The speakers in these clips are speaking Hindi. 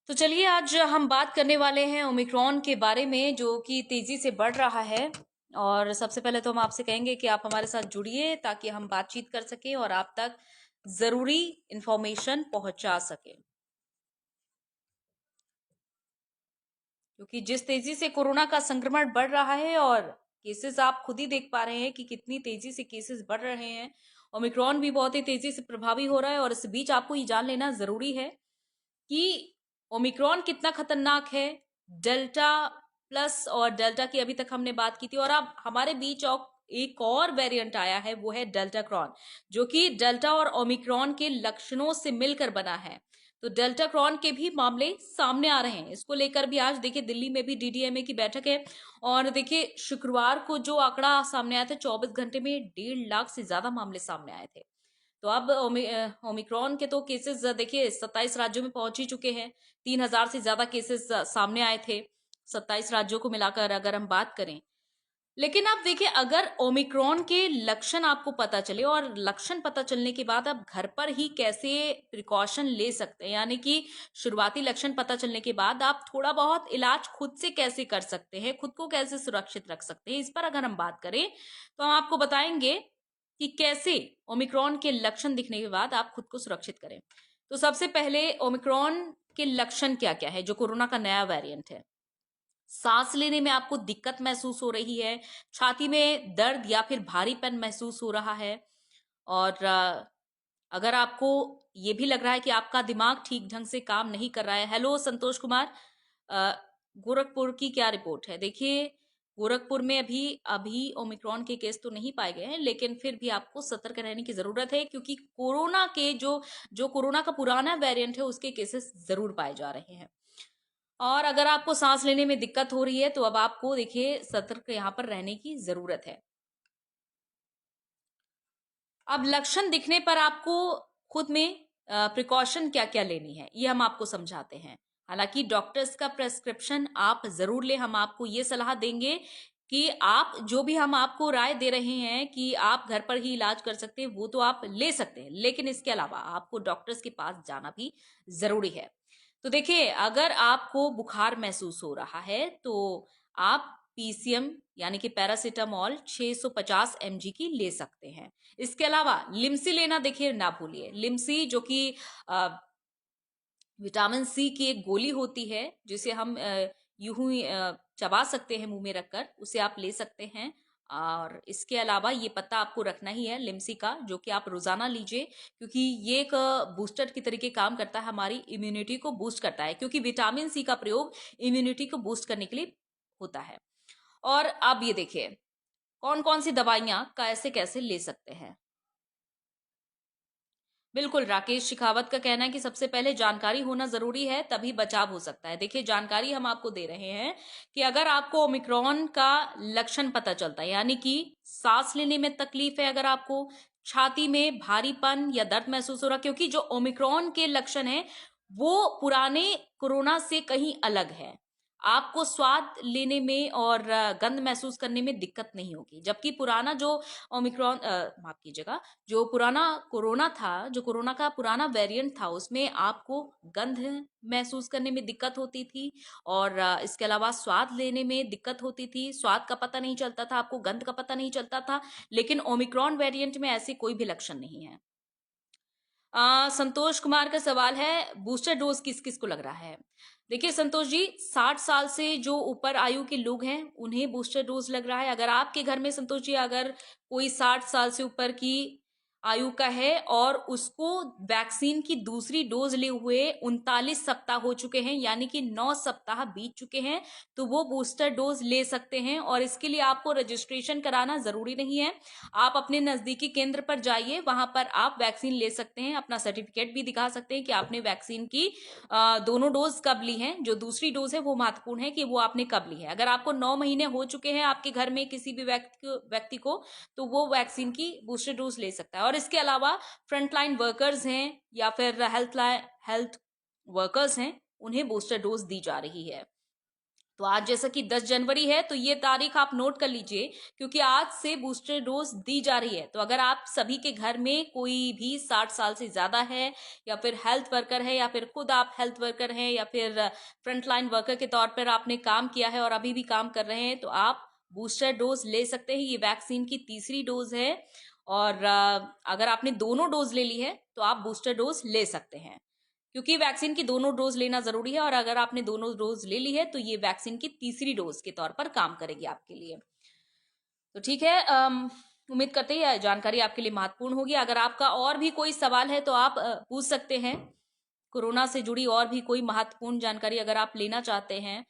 तो चलिए आज हम बात करने वाले हैं ओमिक्रॉन के बारे में जो कि तेजी से बढ़ रहा है। और सबसे पहले तो हम आपसे कहेंगे कि आप हमारे साथ जुड़िए ताकि हम बातचीत कर सकें और आप तक जरूरी इंफॉर्मेशन पहुंचा सके, क्योंकि जिस तेजी से कोरोना का संक्रमण बढ़ रहा है और केसेस आप खुद ही देख पा रहे हैं कि कितनी तेजी से केसेस बढ़ रहे हैं। ओमिक्रॉन भी बहुत ही तेजी से प्रभावी हो रहा है और इस बीच आपको ये जान लेना जरूरी है कि ओमिक्रॉन कितना खतरनाक है। डेल्टा प्लस और डेल्टा की अभी तक हमने बात की थी, और अब हमारे बीच एक और वेरिएंट आया है, वो है डेल्टा क्रॉन, जो कि डेल्टा और ओमिक्रॉन के लक्षणों से मिलकर बना है। तो डेल्टा क्रॉन के भी मामले सामने आ रहे हैं। इसको लेकर भी आज देखिए दिल्ली में भी डीडीएमए की बैठक है। और देखिए शुक्रवार को जो आंकड़ा सामने आया था, 24 घंटे में 1.5 लाख से ज्यादा मामले सामने आए थे। तो अब ओमिक्रॉन के तो केसेस देखिए 27 राज्यों में पहुंच ही चुके हैं। 3,000 से ज्यादा केसेस सामने आए थे 27 राज्यों को मिलाकर अगर हम बात करें। लेकिन आप देखिए, अगर ओमिक्रॉन के लक्षण आपको पता चले और लक्षण पता चलने के बाद आप घर पर ही कैसे प्रिकॉशन ले सकते हैं, यानी कि शुरुआती लक्षण पता चलने के बाद आप थोड़ा बहुत इलाज खुद से कैसे कर सकते हैं, खुद को कैसे सुरक्षित रख सकते हैं, इस पर अगर हम बात करें तो हम आपको बताएंगे कि कैसे ओमिक्रॉन के लक्षण दिखने के बाद आप खुद को सुरक्षित करें। तो सबसे पहले ओमिक्रॉन के लक्षण क्या क्या है जो कोरोना का नया वेरिएंट है। सांस लेने में आपको दिक्कत महसूस हो रही है, छाती में दर्द या फिर भारीपन महसूस हो रहा है, और अगर आपको ये भी लग रहा है कि आपका दिमाग ठीक ढंग से काम नहीं कर रहा है। हेलो संतोष कुमार, अ, गोरखपुर की क्या रिपोर्ट है? देखिए, गोरखपुर में अभी अभी ओमिक्रॉन के केस तो नहीं पाए गए हैं, लेकिन फिर भी आपको सतर्क रहने की जरूरत है, क्योंकि कोरोना के जो जो कोरोना का पुराना वेरिएंट है उसके केसेस जरूर पाए जा रहे हैं। और अगर आपको सांस लेने में दिक्कत हो रही है तो अब आपको देखिए सतर्क यहां पर रहने की जरूरत है। अब लक्षण दिखने पर आपको खुद में प्रिकॉशन क्या क्या लेनी है ये हम आपको समझाते हैं। हालांकि डॉक्टर्स का प्रेस्क्रिप्शन आप जरूर ले। हम आपको ये सलाह देंगे कि आप जो भी हम आपको राय दे रहे हैं कि आप घर पर ही इलाज कर सकते हैं, वो तो आप ले सकते हैं, लेकिन इसके अलावा आपको डॉक्टर्स के पास जाना भी जरूरी है। तो देखिए, अगर आपको बुखार महसूस हो रहा है तो आप पीसीएम यानी कि पैरासीटामोल 650 mg की ले सकते हैं। इसके अलावा लिमसी लेना देखिए ना भूलिए। लिमसी जो कि विटामिन सी की एक गोली होती है, जिसे हम यूं ही चबा सकते हैं मुंह में रखकर, उसे आप ले सकते हैं। और इसके अलावा ये पत्ता आपको रखना ही है लिमसी का, जो कि आप रोजाना लीजिए, क्योंकि ये एक बूस्टर की तरीके काम करता है, हमारी इम्यूनिटी को बूस्ट करता है, क्योंकि विटामिन सी का प्रयोग इम्यूनिटी को बूस्ट करने के लिए होता है। और अब ये देखिए कौन कौन सी दवाइयां कैसे कैसे ले सकते हैं। बिल्कुल, राकेश शेखावत का कहना है कि सबसे पहले जानकारी होना जरूरी है, तभी बचाव हो सकता है। देखिए, जानकारी हम आपको दे रहे हैं कि अगर आपको ओमिक्रॉन का लक्षण पता चलता है, यानी कि सांस लेने में तकलीफ है, अगर आपको छाती में भारीपन या दर्द महसूस हो रहा, क्योंकि जो ओमिक्रॉन के लक्षण है वो पुराने कोरोना से कहीं अलग है। आपको स्वाद लेने में और गंध महसूस करने में दिक्कत नहीं होगी, जबकि पुराना जो ओमिक्रॉन माफ कीजिएगा, जो पुराना कोरोना था, जो कोरोना का पुराना वेरिएंट था, उसमें आपको गंध महसूस करने में दिक्कत होती थी, और इसके अलावा स्वाद लेने में दिक्कत होती थी। स्वाद का पता नहीं चलता था आपको, गंध का पता नहीं चलता था। लेकिन ओमिक्रॉन वेरिएंट में ऐसे कोई भी लक्षण नहीं है। संतोष कुमार का सवाल है, बूस्टर डोज किस किस को लग रहा है? देखिए संतोष जी, 60 साल से जो ऊपर आयु के लोग हैं उन्हें बूस्टर डोज लग रहा है। अगर आपके घर में संतोष जी अगर कोई 60 साल से ऊपर की आयु का है और उसको वैक्सीन की दूसरी डोज लिए हुए 39 सप्ताह हो चुके हैं, यानी कि 9 सप्ताह बीत चुके हैं, तो वो बूस्टर डोज ले सकते हैं। और इसके लिए आपको रजिस्ट्रेशन कराना जरूरी नहीं है। आप अपने नजदीकी केंद्र पर जाइए, वहां पर आप वैक्सीन ले सकते हैं, अपना सर्टिफिकेट भी दिखा सकते हैं कि आपने वैक्सीन की दोनों डोज कब ली हैं। जो दूसरी डोज है वो महत्वपूर्ण है कि वो आपने कब ली है। अगर आपको 9 महीने हो चुके हैं आपके घर में किसी भी व्यक्ति को, तो वो वैक्सीन की बूस्टर डोज ले सकता है। और इसके अलावा फ्रंटलाइन वर्कर्स हैं या फिर हेल्थ वर्कर्स हैं, उन्हें बूस्टर डोज दी जा रही है। तो आज जैसा कि 10 जनवरी है, तो ये तारीख आप नोट कर लीजिए, क्योंकि आज से बूस्टर डोज दी जा रही है। तो अगर आप सभी के घर में कोई भी 60 साल से ज्यादा है, या फिर हेल्थ वर्कर है, या फिर खुद आप हेल्थ वर्कर हैं, या फिर फ्रंटलाइन वर्कर के तौर पर आपने काम किया है और अभी भी काम कर रहे हैं, तो आप बूस्टर डोज ले सकते हैं। ये वैक्सीन की तीसरी डोज है, और अगर आपने दोनों डोज ले ली है तो आप बूस्टर डोज ले सकते हैं, क्योंकि वैक्सीन की दोनों डोज लेना जरूरी है। और अगर आपने दोनों डोज ले ली है तो ये वैक्सीन की तीसरी डोज के तौर पर काम करेगी आपके लिए। तो ठीक है, उम्मीद करते हैं यह जानकारी आपके लिए महत्वपूर्ण होगी। अगर आपका और भी कोई सवाल है तो आप पूछ सकते हैं। कोरोना से जुड़ी और भी कोई महत्वपूर्ण जानकारी अगर आप लेना चाहते हैं,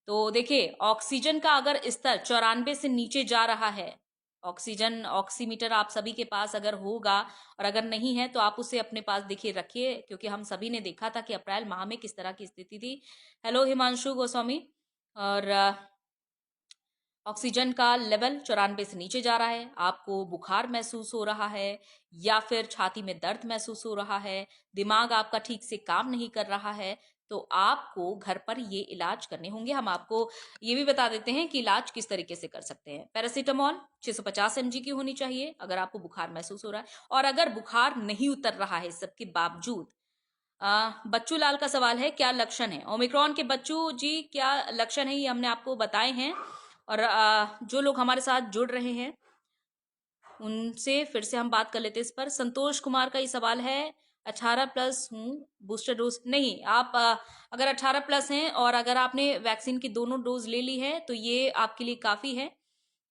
तो देखिए, ऑक्सीजन का अगर स्तर 94 से नीचे जा रहा है, ऑक्सीजन ऑक्सीमीटर आप सभी के पास अगर होगा, और अगर नहीं है तो आप उसे अपने पास देखिए रखिए, क्योंकि हम सभी ने देखा था कि अप्रैल माह में किस तरह की स्थिति थी। हेलो हिमांशु गोस्वामी। और ऑक्सीजन का लेवल 94 से नीचे जा रहा है, आपको बुखार महसूस हो रहा है, या फिर छाती में दर्द महसूस हो रहा है, दिमाग आपका ठीक से काम नहीं कर रहा है, तो आपको घर पर ये इलाज करने होंगे। हम आपको ये भी बता देते हैं कि इलाज किस तरीके से कर सकते हैं। पैरासीटामोल 650 mg की होनी चाहिए अगर आपको बुखार महसूस हो रहा है, और अगर बुखार नहीं उतर रहा है सबके बावजूद। बच्चू लाल का सवाल है, क्या लक्षण है ओमिक्रॉन के? बच्चू जी, क्या लक्षण है ये हमने आपको बताए हैं, और जो लोग हमारे साथ जुड़ रहे हैं उनसे फिर से हम बात कर लेते हैं इस पर। संतोष कुमार का ये सवाल है, 18+ हूँ, बूस्टर डोज नहीं। आप अगर 18+ हैं और अगर आपने वैक्सीन की दोनों डोज ले ली है तो ये आपके लिए काफी है।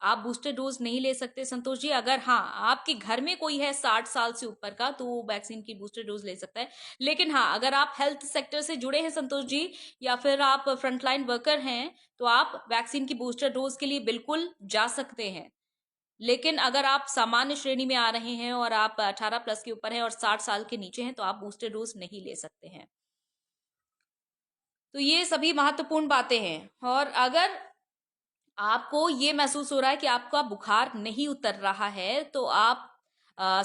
आप बूस्टर डोज नहीं ले सकते संतोष जी। अगर हाँ, आपके घर में कोई है 60 साल से ऊपर का, तो वो वैक्सीन की बूस्टर डोज ले सकता है। लेकिन हाँ, अगर आप हेल्थ सेक्टर से जुड़े हैं संतोष जी, या फिर आप फ्रंटलाइन वर्कर हैं, तो आप वैक्सीन की बूस्टर डोज के लिए बिल्कुल जा सकते हैं। लेकिन अगर आप सामान्य श्रेणी में आ रहे हैं और आप 18+ के ऊपर हैं और 60 साल के नीचे हैं, तो आप बूस्टर डोज नहीं ले सकते हैं। तो ये सभी महत्वपूर्ण बातें हैं। और अगर आपको ये महसूस हो रहा है कि आपका बुखार नहीं उतर रहा है, तो आप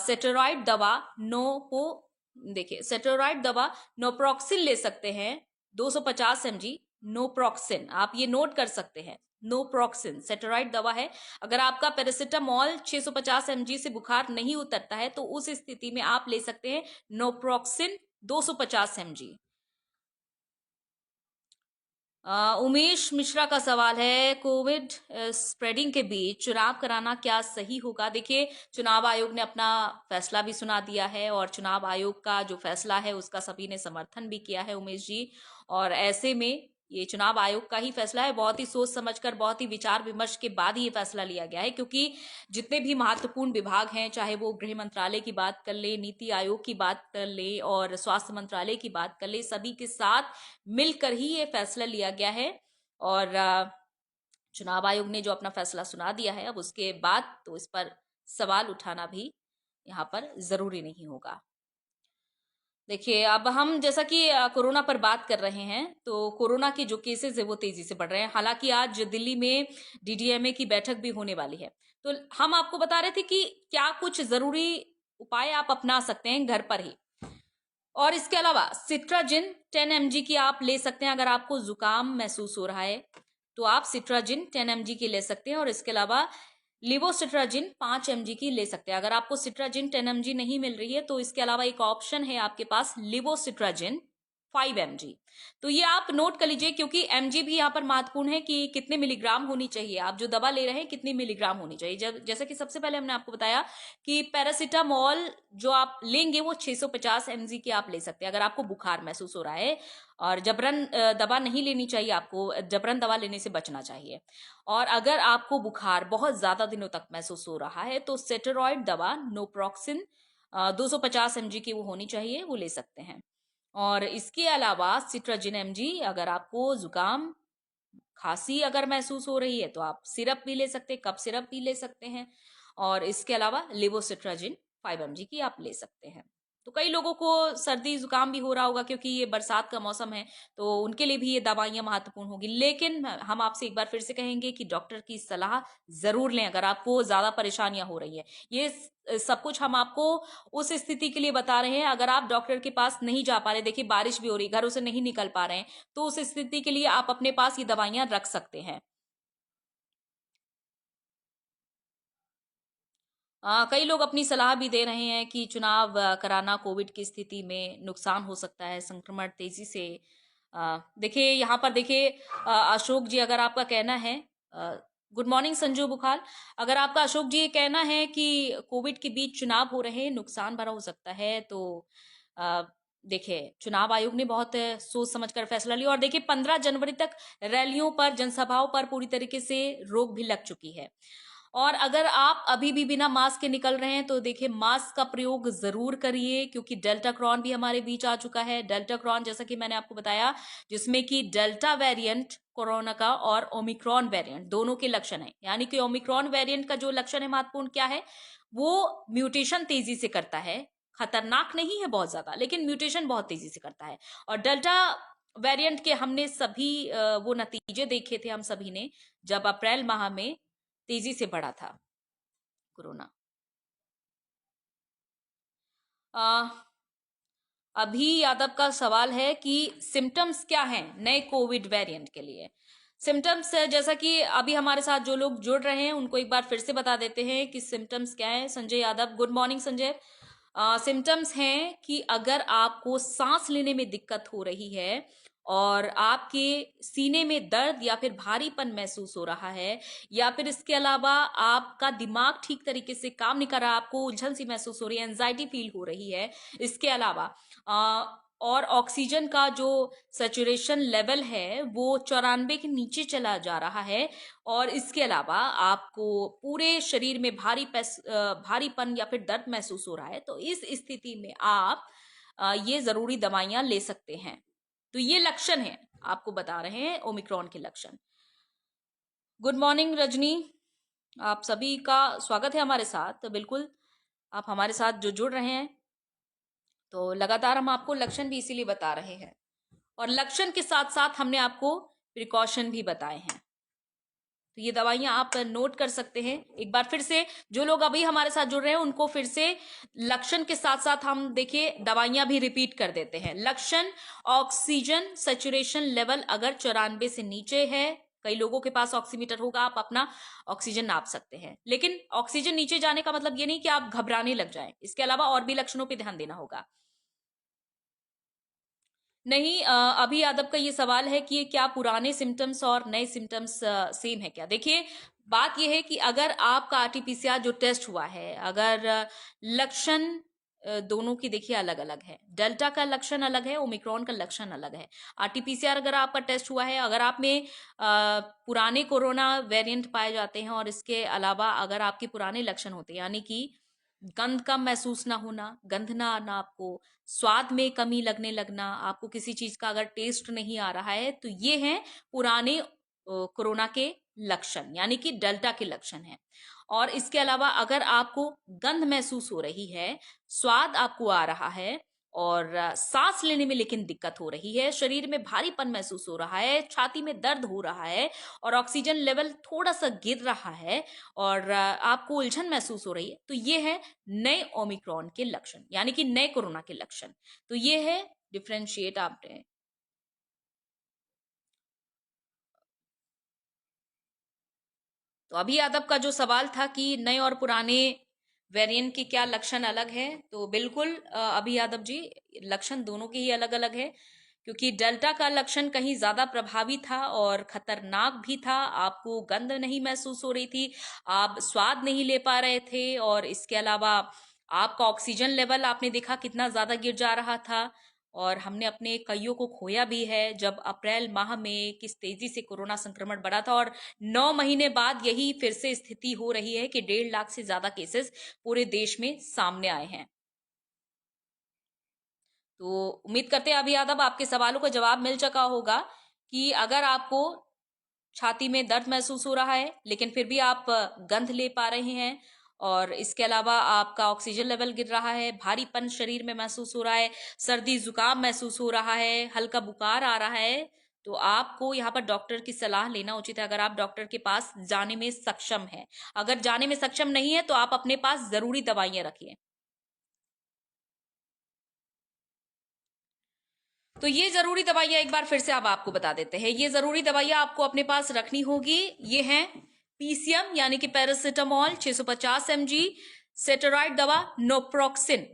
सेटेरॉइड दवा देखिए, सेटेरॉइड दवा नोप्रोक्सिन ले सकते हैं, 250 mg नोप्रोक्सिन। आप ये नोट कर सकते हैं, नोप्रोक्सिन सेटेरॉइड दवा है। अगर आपका पैरासीटामोल 650 mg से बुखार नहीं उतरता है, तो उस स्थिति में आप ले सकते हैं नोप्रोक्सिन 250 mg। उमेश मिश्रा का सवाल है, कोविड स्प्रेडिंग के बीच चुनाव कराना क्या सही होगा? देखिए, चुनाव आयोग ने अपना फैसला भी सुना दिया है, और चुनाव आयोग का जो फैसला है उसका सभी ने समर्थन भी किया है उमेश जी। और ऐसे में ये चुनाव आयोग का ही फैसला है, बहुत ही सोच समझकर, बहुत ही विचार विमर्श के बाद ही ये फैसला लिया गया है। क्योंकि जितने भी महत्वपूर्ण विभाग हैं, चाहे वो गृह मंत्रालय की बात कर ले, नीति आयोग की बात कर ले, और स्वास्थ्य मंत्रालय की बात कर ले, सभी के साथ मिलकर ही ये फैसला लिया गया है। और चुनाव आयोग ने जो अपना फैसला सुना दिया है, अब उसके बाद तो इस पर सवाल उठाना भी यहाँ पर जरूरी नहीं होगा। देखिए, अब हम जैसा कि कोरोना पर बात कर रहे हैं, तो कोरोना के जो केसेस है वो तेजी से बढ़ रहे हैं। हालांकि आज दिल्ली में डीडीएमए की बैठक भी होने वाली है, तो हम आपको बता रहे थे कि क्या कुछ जरूरी उपाय आप अपना सकते हैं घर पर ही। और इसके अलावा सिट्राजिन 10 mg की आप ले सकते हैं। अगर आपको जुकाम महसूस हो रहा है तो आप सिट्राजिन 10 mg की ले सकते हैं। और इसके अलावा लिवोसिट्राजिन 5 mg की ले सकते हैं। अगर आपको सिट्राजिन 10 mg नहीं मिल रही है, तो इसके अलावा एक ऑप्शन है आपके पास, लिवोसिट्राजिन 5 mg। तो ये आप नोट कर लीजिए, क्योंकि mg भी यहाँ पर महत्वपूर्ण है कि कितने मिलीग्राम होनी चाहिए, आप जो दवा ले रहे हैं कितनी मिलीग्राम होनी चाहिए। जैसे कि सबसे पहले हमने आपको बताया कि पैरासीटामोल जो आप लेंगे वो 650 mg की आप ले सकते हैं अगर आपको बुखार महसूस हो रहा है। और जबरन दवा नहीं लेनी चाहिए, आपको जबरन दवा लेने से बचना चाहिए। और अगर आपको बुखार बहुत ज्यादा दिनों तक महसूस हो रहा है, तो सेटेरॉइड दवा नोप्रोक्सिन 250 mg की वो होनी चाहिए, वो ले सकते हैं। और इसके अलावा सिट्राजिन mg, अगर आपको जुकाम खांसी अगर महसूस हो रही है तो आप सिरप भी ले सकते हैं, कफ सिरप भी ले सकते हैं। और इसके अलावा लिवोसिट्राजिन 5 mg की आप ले सकते हैं। तो कई लोगों को सर्दी जुकाम भी हो रहा होगा क्योंकि ये बरसात का मौसम है, तो उनके लिए भी ये दवाइयां महत्वपूर्ण होगी। लेकिन हम आपसे एक बार फिर से कहेंगे कि डॉक्टर की सलाह जरूर लें अगर आपको ज्यादा परेशानियां हो रही है। ये सब कुछ हम आपको उस स्थिति के लिए बता रहे हैं अगर आप डॉक्टर के पास नहीं जा पा रहे, देखिए बारिश भी हो रही, घरों से नहीं निकल पा रहे हैं, तो उस स्थिति के लिए आप अपने पास ये दवाइयां रख सकते हैं। कई लोग अपनी सलाह भी दे रहे हैं कि चुनाव कराना कोविड की स्थिति में नुकसान हो सकता है, संक्रमण तेजी से। देखिए यहाँ पर देखिए, अशोक जी अगर आपका कहना है, गुड मॉर्निंग संजू बुखाल, अगर आपका अशोक जी ये कहना है कि कोविड के बीच चुनाव हो रहे हैं, नुकसान भरा हो सकता है, तो अ, देखिए चुनाव आयोग ने बहुत सोच समझकर फैसला लिया। और देखिए 15 जनवरी तक रैलियों पर, जनसभाओं पर पूरी तरीके से रोक भी लग चुकी है। और अगर आप अभी भी बिना मास्क के निकल रहे हैं तो देखिए मास्क का प्रयोग जरूर करिए, क्योंकि डेल्टा क्रॉन भी हमारे बीच आ चुका है। डेल्टा क्रॉन जैसा कि मैंने आपको बताया, जिसमें कि डेल्टा वेरिएंट कोरोना का और ओमिक्रॉन वेरिएंट दोनों के लक्षण है। यानी कि ओमिक्रॉन वेरिएंट का जो लक्षण है महत्वपूर्ण क्या है, वो म्यूटेशन तेजी से करता है, खतरनाक नहीं है बहुत ज्यादा, लेकिन म्यूटेशन बहुत तेजी से करता है। और डेल्टा वेरिएंट के हमने सभी वो नतीजे देखे थे हम सभी ने, जब अप्रैल माह में तेजी से बढ़ा था कोरोना। आ, अभी यादव का सवाल है कि सिम्टम्स क्या हैं नए कोविड वेरिएंट के लिए। सिम्टम्स जैसा कि अभी हमारे साथ जो लोग जुड़ रहे हैं उनको एक बार फिर से बता देते हैं कि सिम्टम्स क्या है। Sanjay Yadav, good morning Sanjay. Symptoms हैं कि अगर आपको सांस लेने में दिक्कत हो रही है और आपके सीने में दर्द या फिर भारीपन महसूस हो रहा है, या फिर इसके अलावा आपका दिमाग ठीक तरीके से काम नहीं कर रहा, आपको उलझन सी महसूस हो रही है, एंजाइटी फील हो रही है, इसके अलावा और ऑक्सीजन का जो सेचुरेशन लेवल है वो 94 के नीचे चला जा रहा है, और इसके अलावा आपको पूरे शरीर में भारीपन या फिर दर्द महसूस हो रहा है, तो इस स्थिति में आप ये जरूरी दवाइयां ले सकते हैं। तो ये लक्षण है, आपको बता रहे हैं ओमिक्रॉन के लक्षण। गुड मॉर्निंग रजनी, आप सभी का स्वागत है हमारे साथ। तो बिल्कुल आप हमारे साथ जो जुड़ रहे हैं, तो लगातार हम आपको लक्षण भी इसीलिए बता रहे हैं, और लक्षण के साथ साथ हमने आपको प्रिकॉशन भी बताए हैं। तो ये दवाइयां आप नोट कर सकते हैं एक बार फिर से। जो लोग अभी हमारे साथ जुड़ रहे हैं उनको फिर से लक्षण के साथ साथ हम देखिए दवाइयां भी रिपीट कर देते हैं। लक्षण, ऑक्सीजन सेचुरेशन लेवल अगर 94 से नीचे है, कई लोगों के पास ऑक्सीमीटर होगा, आप अपना ऑक्सीजन नाप सकते हैं। लेकिन ऑक्सीजन नीचे जाने का मतलब ये नहीं कि आप घबराने लग जाएं, इसके अलावा और भी लक्षणों पर ध्यान देना होगा। नहीं, अभी यादव का ये सवाल है कि ये क्या पुराने सिम्टम्स और नए सिम्टम्स सेम है क्या। देखिए बात ये है कि अगर आपका आरटीपीसीआर जो टेस्ट हुआ है, अगर लक्षण दोनों की देखिए अलग अलग है, डेल्टा का लक्षण अलग है, ओमिक्रॉन का लक्षण अलग है। आरटीपीसीआर अगर आपका टेस्ट हुआ है, अगर आप में पुराने कोरोना वेरिएंट पाए जाते हैं, और इसके अलावा अगर आपके पुराने लक्षण होते हैं, यानी कि गंध का महसूस ना होना, गंध ना आना, आपको स्वाद में कमी लगने लगना, आपको किसी चीज का अगर टेस्ट नहीं आ रहा है, तो ये हैं पुराने कोरोना के लक्षण, यानी कि डेल्टा के लक्षण हैं। और इसके अलावा अगर आपको गंध महसूस हो रही है, स्वाद आपको आ रहा है, और सांस लेने में लेकिन दिक्कत हो रही है, शरीर में भारीपन महसूस हो रहा है, छाती में दर्द हो रहा है, और ऑक्सीजन लेवल थोड़ा सा गिर रहा है, और आपको उलझन महसूस हो रही है, तो ये है नए ओमिक्रॉन के लक्षण, यानी कि नए कोरोना के लक्षण। तो ये है डिफ्रेंशिएट आपने। तो अभी यादव का जो सवाल था कि नए और पुराने वेरिएंट के क्या लक्षण अलग है, तो बिल्कुल अभी यादव जी, लक्षण दोनों के ही अलग अलग है, क्योंकि डेल्टा का लक्षण कहीं ज्यादा प्रभावी था और खतरनाक भी था। आपको गंध नहीं महसूस हो रही थी, आप स्वाद नहीं ले पा रहे थे, और इसके अलावा आपका ऑक्सीजन लेवल आपने देखा कितना ज्यादा गिर जा रहा था, और हमने अपने कईयों को खोया भी है जब अप्रैल माह में किस तेजी से कोरोना संक्रमण बढ़ा था। और 9 महीने बाद यही फिर से स्थिति हो रही है कि 1.5 लाख से ज्यादा केसेस पूरे देश में सामने आए हैं। तो उम्मीद करते हैं अभी यादव आपके सवालों का जवाब मिल चुका होगा कि अगर आपको छाती में दर्द महसूस हो रहा है लेकिन फिर भी आप गंध ले पा रहे हैं, और इसके अलावा आपका ऑक्सीजन लेवल गिर रहा है, भारीपन शरीर में महसूस हो रहा है, सर्दी जुकाम महसूस हो रहा है, हल्का बुखार आ रहा है, तो आपको यहाँ पर डॉक्टर की सलाह लेना उचित है, अगर आप डॉक्टर के पास जाने में सक्षम हैं। अगर जाने में सक्षम नहीं है तो आप अपने पास जरूरी दवाइयां रखिए। तो ये जरूरी दवाइयां एक बार फिर से अब आपको बता देते हैं। ये जरूरी दवाइयां आपको अपने पास रखनी होगी। ये हैं पीसीएम यानी कि पैरासिटामोल 650 mg, सेटेराइड दवा नोप्रोक्सिन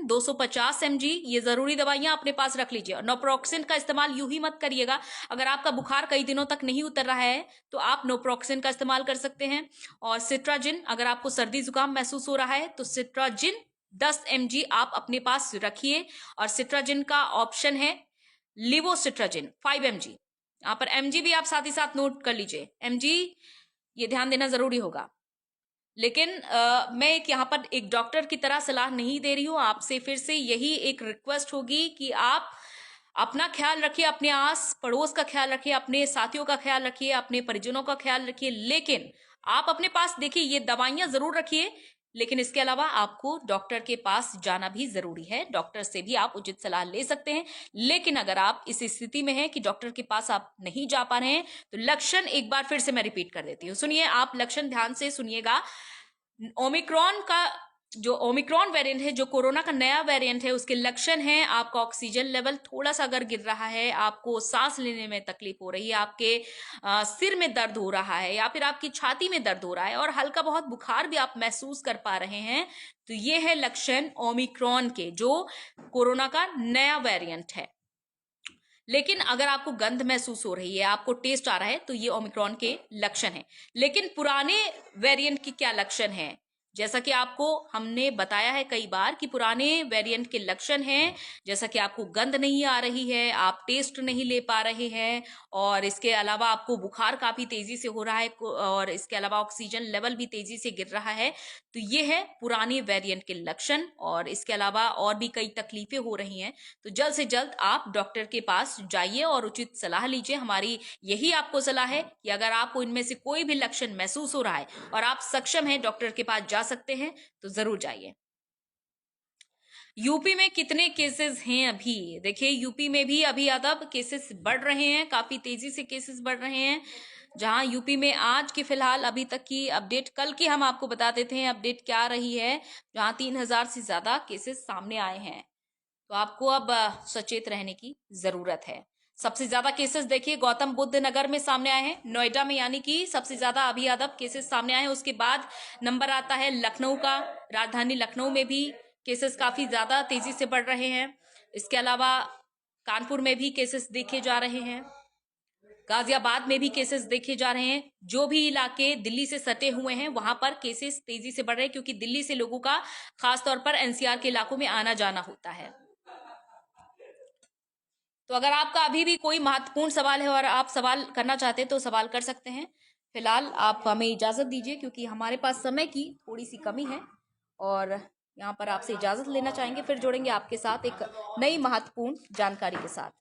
250 mg। ये जरूरी दवाइयां अपने पास रख लीजिए। और नोप्रोक्सिन का इस्तेमाल यूं ही मत करिएगा, अगर आपका बुखार कई दिनों तक नहीं उतर रहा है तो आप नोप्रोक्सिन का इस्तेमाल कर सकते हैं। और सिट्राजिन, अगर आपको सर्दी जुकाम महसूस हो रहा है तो सिट्राजिन 10 mg आप अपने पास रखिए। और सिट्राजिन का ऑप्शन है लिवोसिट्राजिन 5 mg। यहां पर mg भी आप साथ ही साथ नोट कर लीजिए, mg ये ध्यान देना जरूरी होगा। लेकिन मैं यहाँ पर एक डॉक्टर की तरह सलाह नहीं दे रही हूं, आपसे फिर से यही एक रिक्वेस्ट होगी कि आप अपना ख्याल रखिए, अपने आस पड़ोस का ख्याल रखिए, अपने साथियों का ख्याल रखिए, अपने परिजनों का ख्याल रखिए। लेकिन आप अपने पास देखिए, ये दवाइयां जरूर रखिए, लेकिन इसके अलावा आपको डॉक्टर के पास जाना भी जरूरी है। डॉक्टर से भी आप उचित सलाह ले सकते हैं। लेकिन अगर आप इस स्थिति में हैं कि डॉक्टर के पास आप नहीं जा पा रहे हैं, तो लक्षण एक बार फिर से मैं रिपीट कर देती हूँ, सुनिए आप लक्षण ध्यान से सुनिएगा। ओमिक्रॉन का जो ओमिक्रॉन वेरिएंट है, जो कोरोना का नया वेरिएंट है, उसके लक्षण हैं आपका ऑक्सीजन लेवल थोड़ा सा अगर गिर रहा है, आपको सांस लेने में तकलीफ हो रही है, आपके सिर में दर्द हो रहा है, या फिर आपकी छाती में दर्द हो रहा है, और हल्का बहुत बुखार भी आप महसूस कर पा रहे हैं, तो ये है लक्षण ओमिक्रॉन के, जो कोरोना का नया वेरिएंट है। लेकिन अगर आपको गंध महसूस हो रही है, आपको टेस्ट आ रहा है, तो ये ओमिक्रॉन के लक्षण हैं। लेकिन पुराने वेरिएंट की क्या लक्षण हैं? जैसा कि आपको हमने बताया है कई बार कि पुराने वेरिएंट के लक्षण हैं, जैसा कि आपको गंध नहीं आ रही है, आप टेस्ट नहीं ले पा रहे हैं, और इसके अलावा आपको बुखार काफी तेजी से हो रहा है, और इसके अलावा ऑक्सीजन लेवल भी तेजी से गिर रहा है, तो ये है पुराने वेरिएंट के लक्षण। और इसके अलावा और भी कई तकलीफें हो रही हैं, तो जल्द से जल्द आप डॉक्टर के पास जाइए और उचित सलाह लीजिए। हमारी यही आपको सलाह है कि अगर आपको इनमें से कोई भी लक्षण महसूस हो रहा है और आप सक्षम हैं डॉक्टर के पास जा सकते हैं, तो जरूर जाइए। यूपी में कितने केसेस हैं अभी? देखिए, यूपी में भी अभी अदब केसेस बढ़ रहे हैं, काफी तेजी से केसेस बढ़ रहे हैं। जहां यूपी में आज की फिलहाल अभी तक की अपडेट, कल की हम आपको बता देते हैं अपडेट क्या रही है, जहां 3000 से ज्यादा केसेस सामने आए हैं। तो आपको अब सचेत रहने की जरूरत है। सबसे ज्यादा केसेस देखिए गौतम बुद्ध नगर में सामने आए हैं, नोएडा में, यानी कि सबसे ज्यादा अभी अदब केसेस सामने आए हैं। उसके बाद नंबर आता है लखनऊ का, राजधानी लखनऊ में भी केसेस काफी ज्यादा तेजी से बढ़ रहे हैं। इसके अलावा कानपुर में भी केसेस देखे जा रहे हैं, गाजियाबाद में भी केसेस देखे जा रहे हैं। जो भी इलाके दिल्ली से सटे हुए हैं वहां पर केसेस तेजी से बढ़ रहे हैं, क्योंकि दिल्ली से लोगों का खासतौर पर एनसीआर के इलाकों में आना जाना होता है। तो अगर आपका अभी भी कोई महत्वपूर्ण सवाल है और आप सवाल करना चाहते हैं तो सवाल कर सकते हैं। फिलहाल आप हमें इजाजत दीजिए, क्योंकि हमारे पास समय की थोड़ी सी कमी है, और यहाँ पर आपसे इजाजत लेना चाहेंगे। फिर जुड़ेंगे आपके साथ एक नई महत्वपूर्ण जानकारी के साथ।